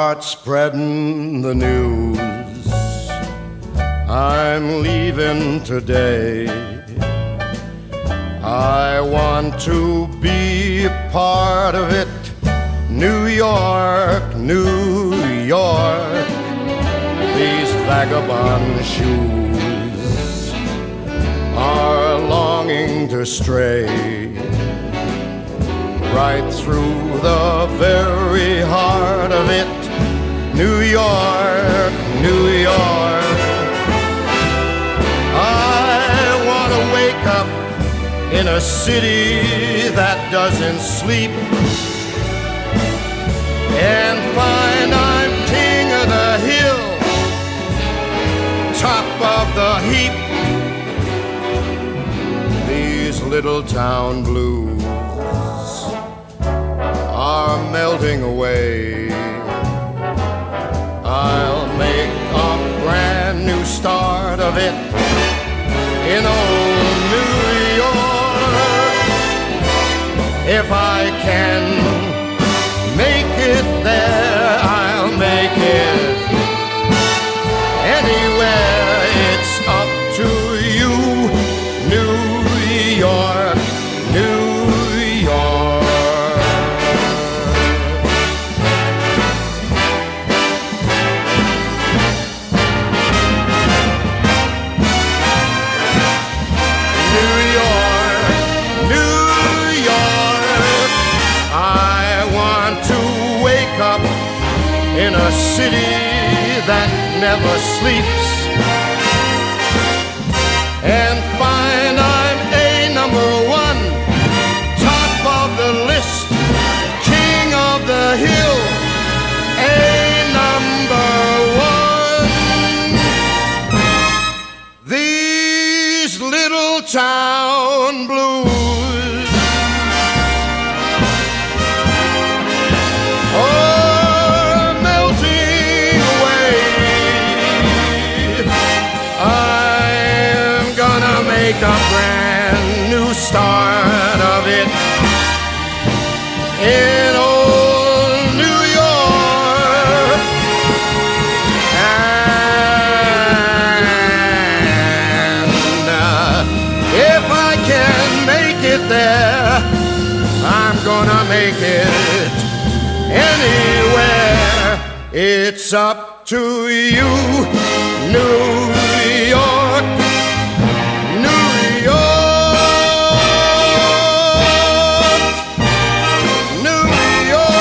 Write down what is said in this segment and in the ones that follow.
start spreading the news. I'm leaving today. I want to be a part of it. New York, New York, these vagabond shoes are longing to stray right through the very heart of it. New York, New York, I want to wake up in a city that doesn't sleep and find I'm king of the hill, top of the heap. These little town blues are melting away. I'll make a brand new start of it in old New York. If I can make it there, I'll make it anywhere. It's up to you, New York, New York. New York, New York, I want to wake up in a city that never sleeps and find I'm a number one, top of the list, king of the hill, a number one. These little town blues are melting away. I'm gonna make a brand new start of it in old New York. And if I can make it there, I'm gonna make it anywhere. It's up to you, New York, New York, New York.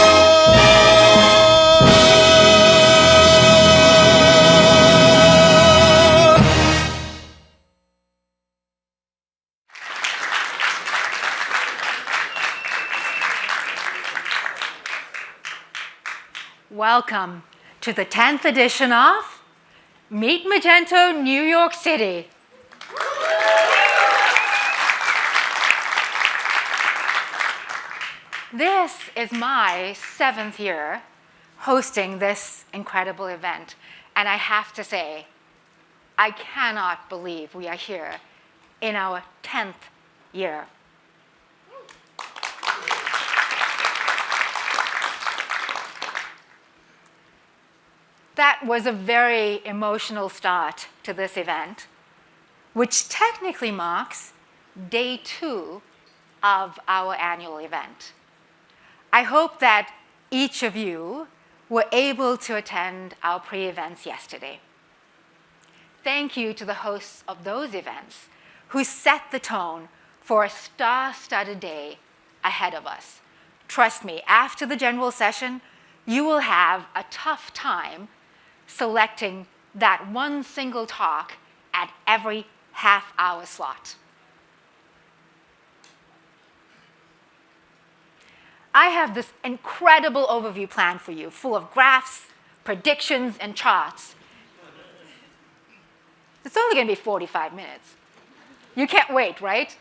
Welcome to the 10th edition of Meet Magento New York City. This is my 7th year hosting this incredible event, and I have to say, I cannot believe we are here in our 10th year. That was a very emotional start to this event, which technically marks day 2 of our annual event. I hope that each of you were able to attend our pre-events yesterday. Thank you to the hosts of those events who set the tone for a star-studded day ahead of us. Trust me, after the general session, you will have a tough time selecting that one single talk at every half-hour slot. I have this incredible overview plan for you, full of graphs, predictions, and charts. It's only going to be 45 minutes. You can't wait, right?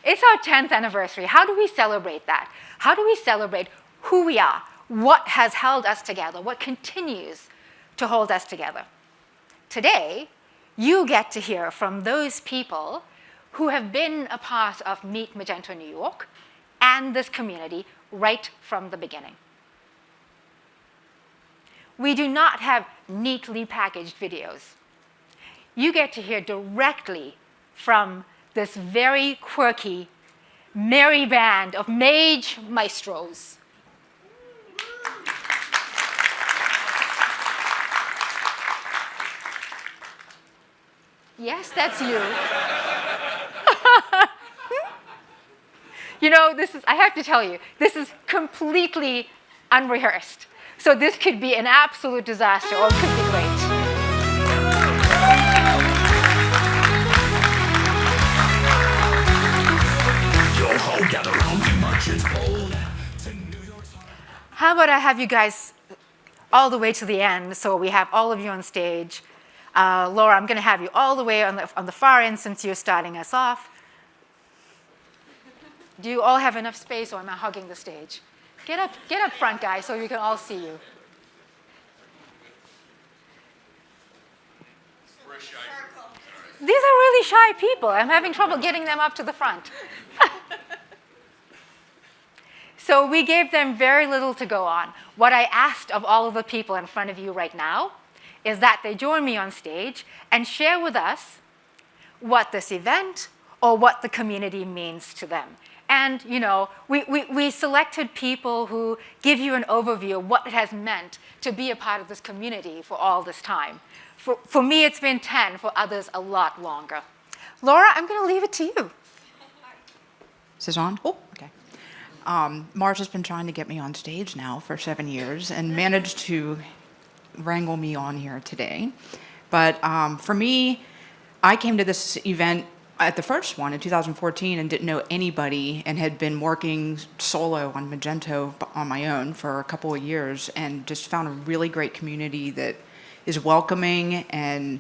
It's our 10th anniversary. How do we celebrate that? How do we celebrate who we are? What has held us together? What continues to hold us together? Today, you get to hear from those people who have been a part of Meet Magento New York and this community right from the beginning. we do not have neatly packaged videos. You get to hear directly from this very quirky, merry band of mage maestros. Yes, that's you. You know, I have to tell you, this is completely unrehearsed. So this could be an absolute disaster or it could be great. How about I have you guys all the way to the end, so we have all of you on stage. Laura, I'm going to have you all the way on the far end since you're starting us off. Do you all have enough space, or am I hugging the stage? Get up front, guys, so we can all see you. These are really shy people. I'm having trouble getting them up to the front. So we gave them very little to go on. What I asked of all of the people in front of you right now is that they join me on stage and share with us what this event or what the community means to them. And you know, we selected people who give you an overview of what it has meant to be a part of this community for all this time. For me, it's been 10, for others, a lot longer. Laura, I'm going to leave it to you. Is this on? Oh, okay. Marsha's been trying to get me on stage now for 7 years and managed to wrangle me on here today. But for me, I came to this event at the first one in 2014 and didn't know anybody and had been working solo on Magento on my own for a couple of years and just found a really great community that is welcoming and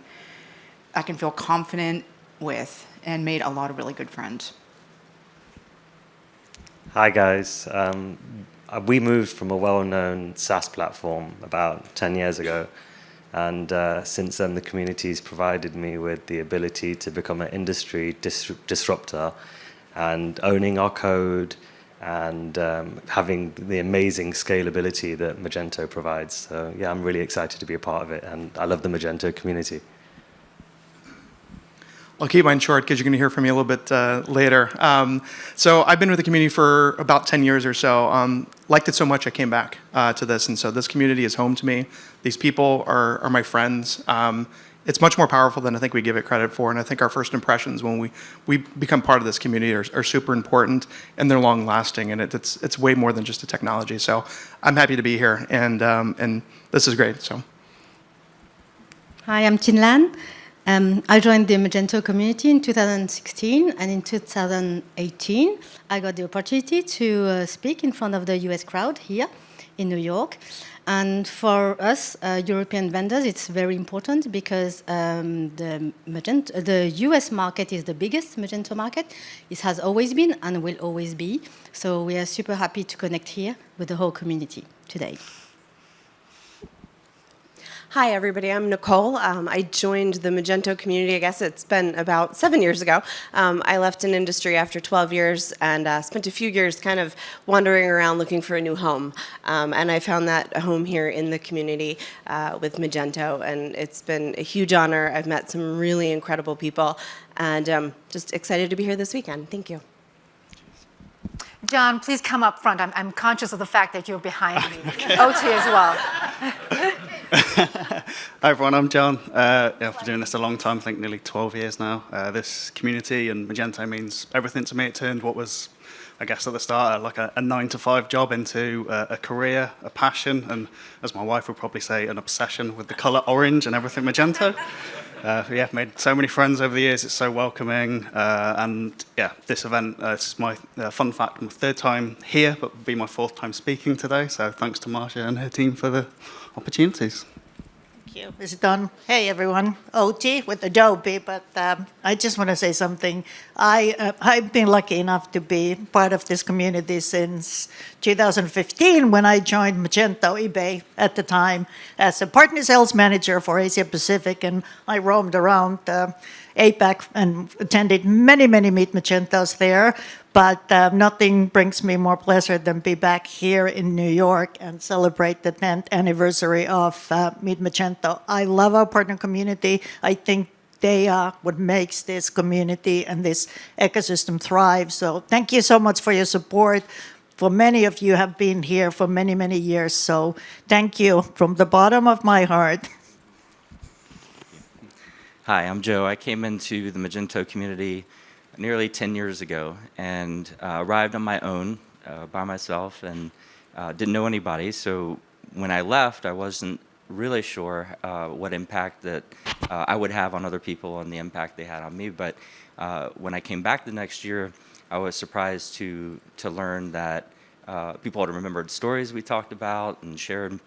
I can feel confident with and made a lot of really good friends. Hi guys, we moved from a well-known SaaS platform about 10 years ago, and since then the community's provided me with the ability to become an industry disruptor and owning our code and having the amazing scalability that Magento provides. So yeah, I'm really excited to be a part of it, and I love the Magento community. I'll keep mine short because you're going to hear from me a little bit later. So I've been with the community for about 10 years or so. Liked it so much I came back to this, and so this community is home to me. These people are my friends. It's much more powerful than I think we give it credit for, and I think our first impressions when we become part of this community are super important, and they're long-lasting, and it's way more than just a technology. So I'm happy to be here, and this is great. So. Hi, I'm Tin Lan. I joined the Magento community in 2016, and in 2018, I got the opportunity to speak in front of the US crowd here in New York. And for us, European vendors, it's very important because the US market is the biggest Magento market. It has always been and will always be. So we are super happy to connect here with the whole community today. Hi, everybody. I'm Nicole. I joined the Magento community, I guess it's been about 7 years ago. I left an industry after 12 years and spent a few years kind of wandering around looking for a new home. And I found that home here in the community with Magento, and it's been a huge honor. I've met some really incredible people, and just excited to be here this weekend. Thank you. John, please come up front. I'm conscious of the fact that you're behind me. Okay. OT as well. Hi everyone, I'm John. I've been doing this a long time, I think nearly 12 years now. This community and Magento means everything to me. It turned what was, I guess at the start, like a 9-to-5 job into a career, a passion, and as my wife would probably say, an obsession with the colour orange and everything Magento. Yeah, I've made so many friends over the years. It's so welcoming, and yeah, this event, it's my fun fact, my third time here, but will be my fourth time speaking today. So thanks to Marsha and her team for the opportunities. Thank you. Is it done? Hey everyone, OT with Adobe, but I just want to say something. I've been lucky enough to be part of this community since 2015 when I joined Magento eBay at the time as a partner sales manager for Asia Pacific, and I roamed around APAC and attended many, many Meet Magentos there. But nothing brings me more pleasure than be back here in New York and celebrate the 10th anniversary of Meet Magento. I love our partner community. I think they are what makes this community and this ecosystem thrive. So thank you so much for your support. For many of you have been here for many, many years. So thank you from the bottom of my heart. Hi, I'm Joe. I came into the Magento community nearly 10 years ago and arrived on my own by myself and didn't know anybody. So when I left, I wasn't really sure what impact that I would have on other people and the impact they had on me. But when I came back the next year, I was surprised to learn that people had remembered stories we talked about and shared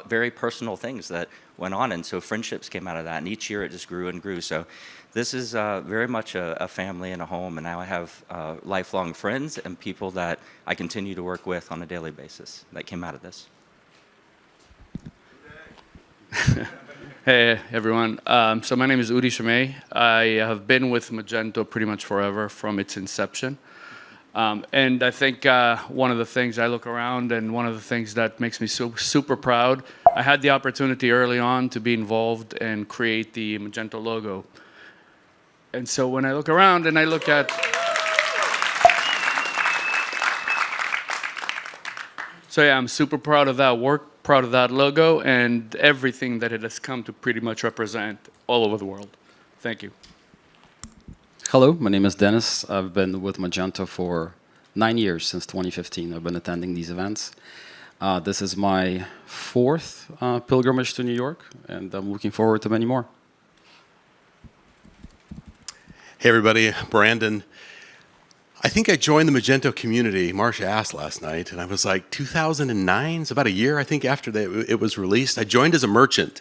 very personal things that went on. And so friendships came out of that. And each year it just grew and grew. So this is very much a family and a home. And now I have lifelong friends and people that I continue to work with on a daily basis that came out of this. Hey everyone, so my name is Udi Shemay. I have been with Magento pretty much forever from its inception. And I think one of the things I look around and one of the things that makes me super proud, I had the opportunity early on to be involved and create the Magento logo. And so when I look around and I look at, so yeah, I'm super proud of that work, proud of that logo, and everything that it has come to pretty much represent all over the world. Thank you. Hello, my name is Dennis. I've been with Magento for 9 years, since 2015. I've been attending these events. This is my 4th pilgrimage to New York, and I'm looking forward to many more. Hey everybody, Brandon. I think I joined the Magento community, Marsha asked last night, and I was like 2009, it's about a year I think after it was released. I joined as a merchant.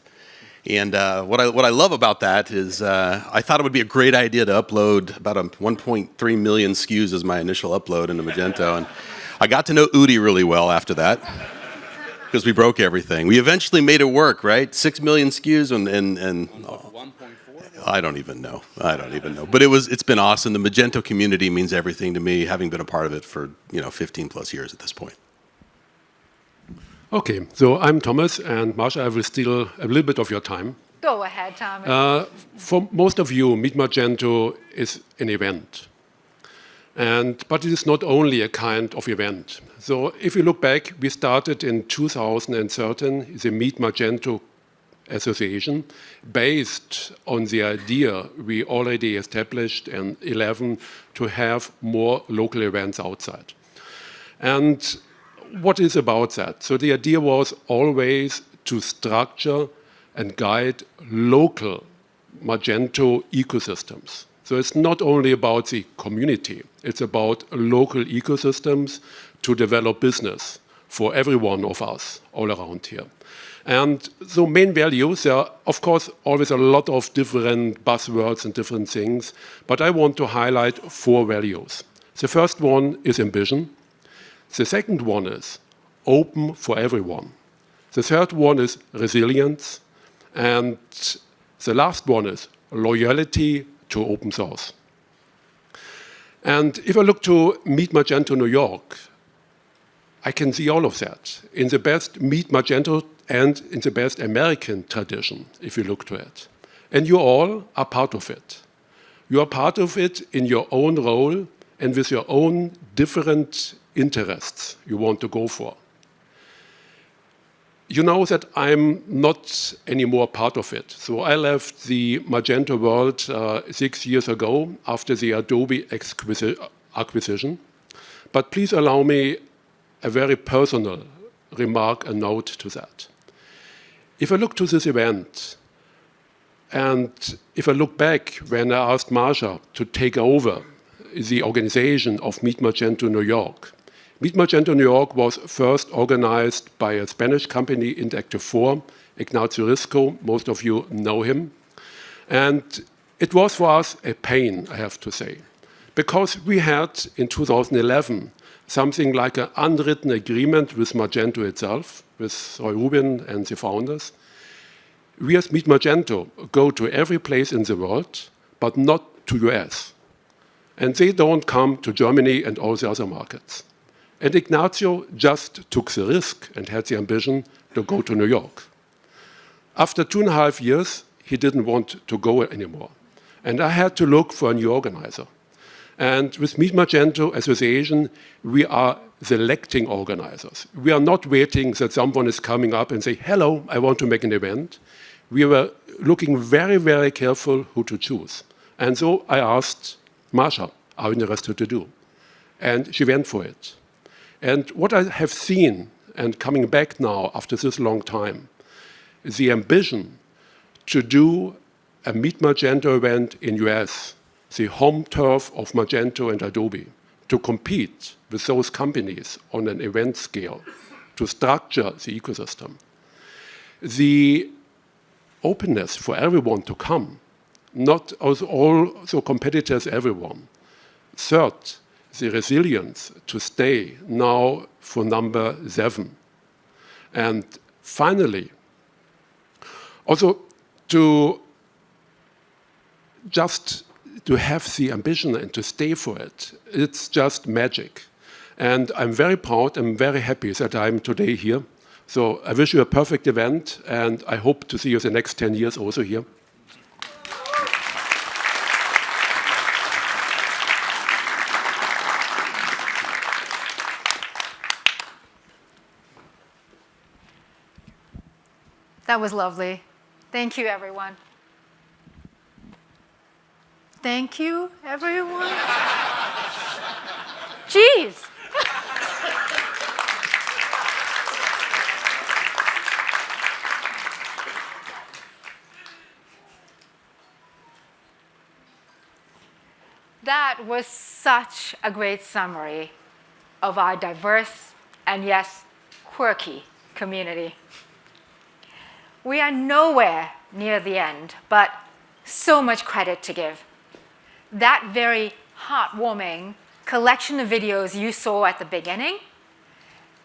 And what I love about that is I thought it would be a great idea to upload about 1.3 million SKUs as my initial upload into Magento. And I got to know Udi really well after that because we broke everything. We eventually made it work, right? 6 million SKUs and I don't even know. But it's been awesome. The Magento community means everything to me, having been a part of it for 15 plus years at this point. Okay, so I'm Thomas, and Marsha, I will steal a little bit of your time. Go ahead, Thomas. For most of you, Meet Magento is an event. But it is not only a kind of event. So if you look back, we started in 2013, the Meet Magento Association, based on the idea we already established in 2011 to have more local events outside. And what is about that? So the idea was always to structure and guide local Magento ecosystems. So it's not only about the community, it's about local ecosystems to develop business for every one of us all around here. And so main values, there are of course always a lot of different buzzwords and different things, but I want to highlight 4 values. The first one is ambition. The second one is open for everyone. The third one is resilience. And the last one is loyalty to open source. And if I look to Meet Magento New York, I can see all of that in the best Meet Magento and in the best American tradition, if you look to it. And you all are part of it. You are part of it in your own role and with your own different interests you want to go for. You know that I'm not anymore part of it. So I left the Magento world 6 years ago after the Adobe acquisition. But please allow me a very personal remark, a note to that. If I look to this event, and if I look back when I asked Marsha to take over the organization of Meet Magento New York, Meet Magento New York was first organized by a Spanish company, Interactive 4, Ignacio Risco, most of you know him. And it was for us a pain, I have to say, because we had in 2011 something like an unwritten agreement with Magento itself, with Roy Rubin and the founders. we as Meet Magento go to every place in the world, but not to US. And they don't come to Germany and all the other markets. And Ignacio just took the risk and had the ambition to go to New York. After 2.5 years, he didn't want to go anymore. And I had to look for a new organizer. And with Meet Magento Association, we are selecting organizers. We are not waiting that someone is coming up and say, hello, I want to make an event. We were looking very, very careful who to choose. And so I asked Marsha, are you interested to do? And she went for it. And what I have seen, and coming back now after this long time, is the ambition to do a Meet Magento event in US, the home turf of Magento and Adobe, to compete with those companies on an event scale, to structure the ecosystem. The openness for everyone to come, not also competitors, everyone. Third, the resilience to stay now for number 7. And finally, also to just to have the ambition and to stay for it, it's just magic. And I'm very proud, I'm very happy that I'm today here. So I wish you a perfect event, and I hope to see you the next 10 years also here. That was lovely. Thank you, everyone. Thank you, everyone. Jeez. That was such a great summary of our diverse and, yes, quirky community. We are nowhere near the end, but so much credit to give. That very heartwarming collection of videos you saw at the beginning,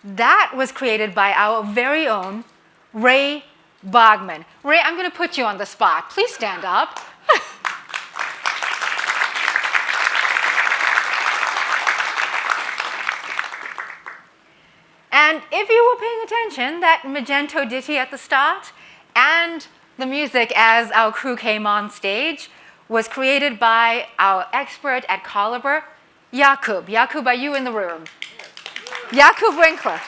that was created by our very own Ray Bogman. Ray, I'm going to put you on the spot. Please stand up. And if you were paying attention, that Magento ditty at the start and the music as our crew came on stage was created by our expert at Calibre, Jakub. Jakub, are you in the room? Jakub Winkler.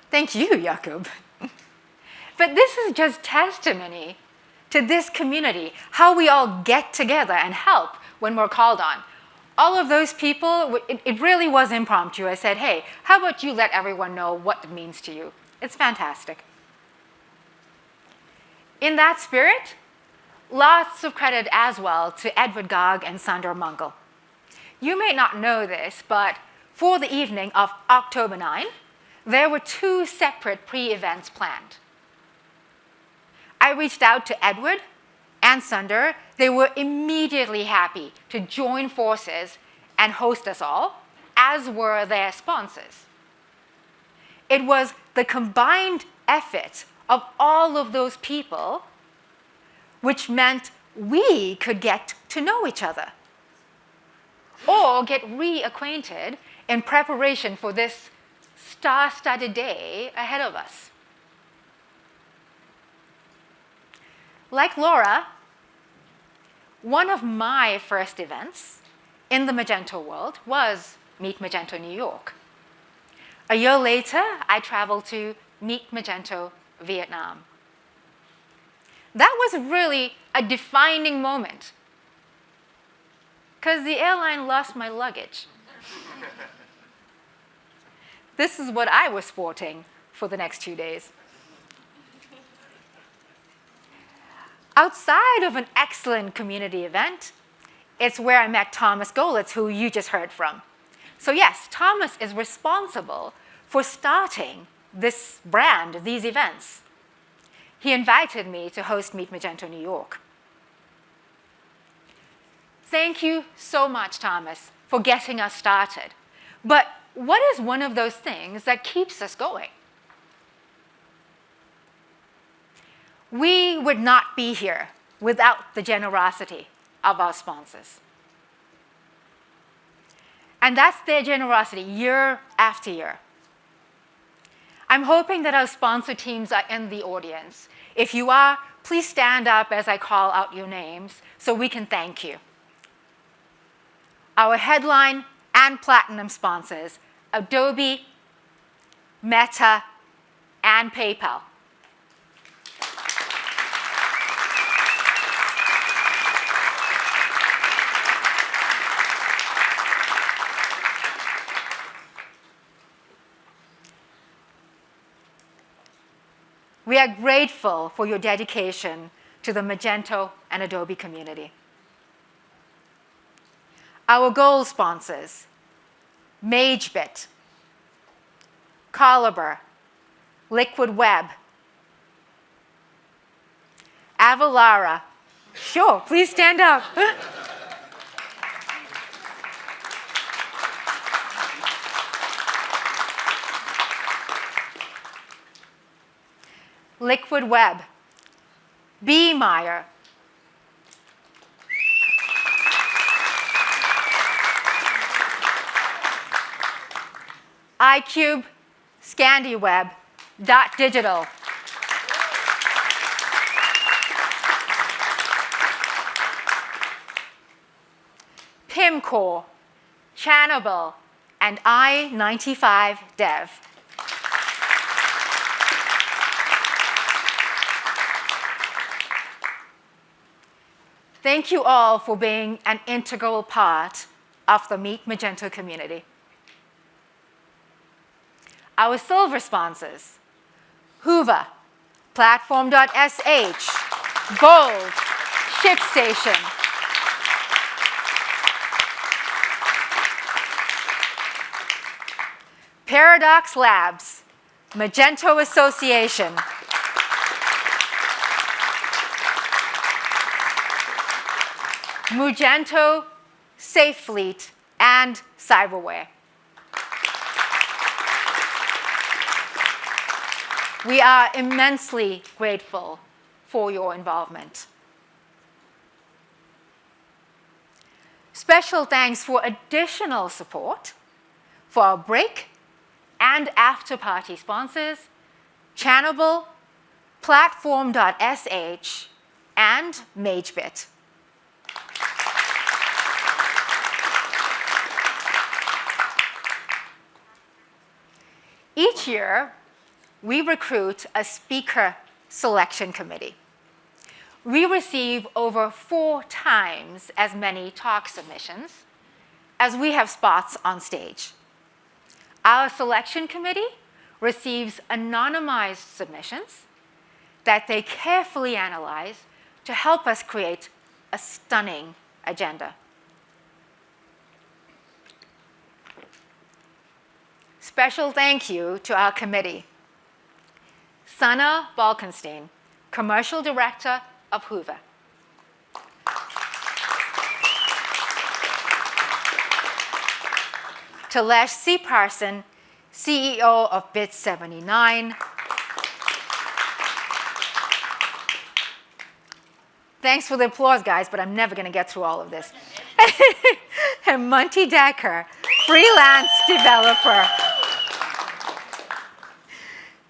Thank you, Jakub. But this is just testimony to this community, how we all get together and help when we're called on. All of those people, it really was impromptu. I said, hey, how about you let everyone know what it means to you? It's fantastic. In that spirit, lots of credit as well to Edward Gog and Sander Munkel. You may not know this, but for the evening of October 9, there were 2 separate pre-events planned. I reached out to Edward and Sander. They were immediately happy to join forces and host us all, as were their sponsors. It was the combined effort of all of those people which meant we could get to know each other or get reacquainted in preparation for this star-studded day ahead of us. Like Laura, one of my first events in the Magento world was Meet Magento New York. A year later, I traveled to Meet Magento Vietnam. That was really a defining moment because the airline lost my luggage. This is what I was sporting for the next 2 days. Outside of an excellent community event, it's where I met Thomas Golitz, who you just heard from. So yes, Thomas is responsible for starting this brand, these events. He invited me to host Meet Magento New York. Thank you so much, Thomas, for getting us started. But what is one of those things that keeps us going? We would not be here without the generosity of our sponsors. And that's their generosity year after year. I'm hoping that our sponsor teams are in the audience. If you are, please stand up as I call out your names so we can thank you. Our headline and platinum sponsors, Adobe, Meta, and PayPal. We are grateful for your dedication to the Magento and Adobe community. Our gold sponsors, MageBit, Caliber, Liquid Web, Avalara. Sure, please stand up. Liquid Web, B. Meyer, iCube, ScandiWeb, Digital, Pimcore, Channable, and I-95 Dev. Thank you all for being an integral part of the Meet Magento community. Our silver sponsors, Hoover, Platform.sh, Gold, ShipStation, Paradox Labs, Magento Association, Magento, SafeFleet, and Cyberware. We are immensely grateful for your involvement. Special thanks for additional support for our break and after-party sponsors, Channable, Platform.sh, and MageBit. Each year, we recruit a speaker selection committee. We receive over 4 times as many talk submissions as we have spots on stage. Our selection committee receives anonymized submissions that they carefully analyze to help us create a stunning agenda. Special thank you to our committee. Sana Balkenstein, Commercial Director of Hoover. Talesh C. Parson, CEO of Bit79. Thanks for the applause, guys, but I'm never going to get through all of this. And Monty Decker, freelance developer.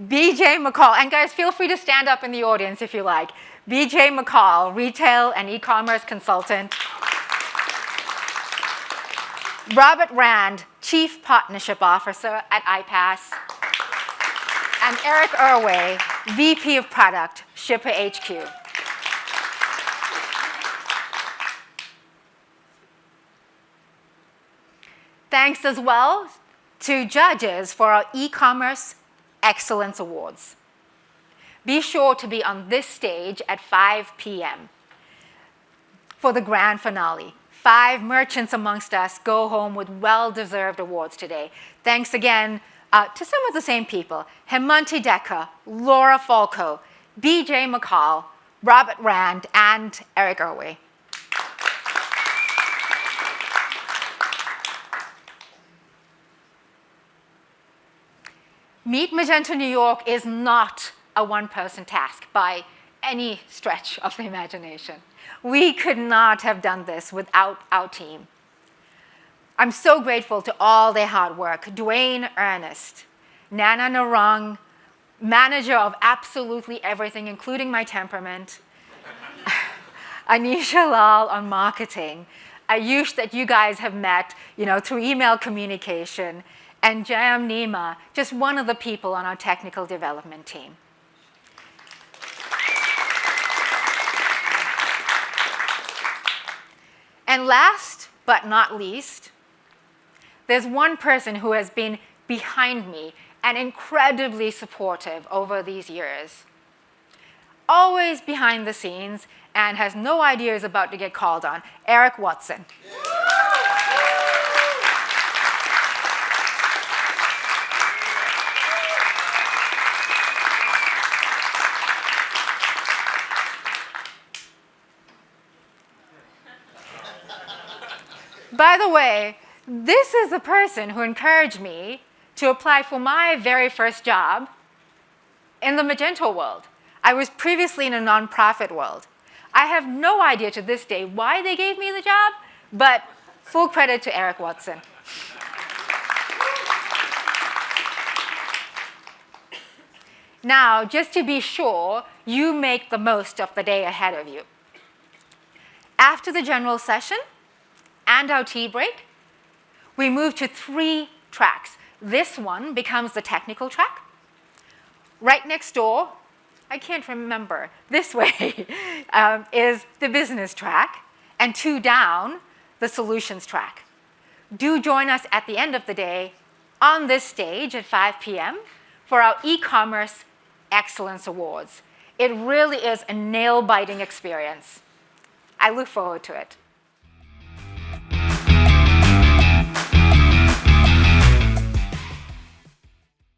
BJ McCall, and guys, feel free to stand up in the audience if you like. BJ McCall, retail and e-commerce consultant. Robert Rand, Chief Partnership Officer at iPass. And Eric Irway, VP of Product, Shipper HQ. Thanks as well to judges for our e-commerce Excellence Awards. Be sure to be on this stage at 5 p.m. for the grand finale. 5 merchants amongst us go home with well-deserved awards today. Thanks again to some of the same people: Hemanti Decker, Laura Falco, BJ McCall, Robert Rand, and Eric Irway. Meet Magento New York is not a one-person task by any stretch of the imagination. We could not have done this without our team. I'm so grateful to all their hard work. Dwayne Ernest, Nana Narang, manager of absolutely everything, including my temperament, Anisha Lal on marketing, Ayush that you guys have met through email communication, and Jayam Nima, just one of the people on our technical development team. And last but not least, there's one person who has been behind me and incredibly supportive over these years. Always behind the scenes and has no idea is about to get called on, Eric Watson. By the way, this is the person who encouraged me to apply for my very first job in the Magento world. I was previously in a nonprofit world. I have no idea to this day why they gave me the job, but full credit to Eric Watson. Now, just to be sure, you make the most of the day ahead of you. After the general session and our tea break, we move to 3 tracks. This one becomes the technical track. Right next door, I can't remember, this way, is the business track, and 2 down, the solutions track. Do join us at the end of the day on this stage at 5 p.m. for our e-commerce excellence awards. It really is a nail-biting experience. I look forward to it.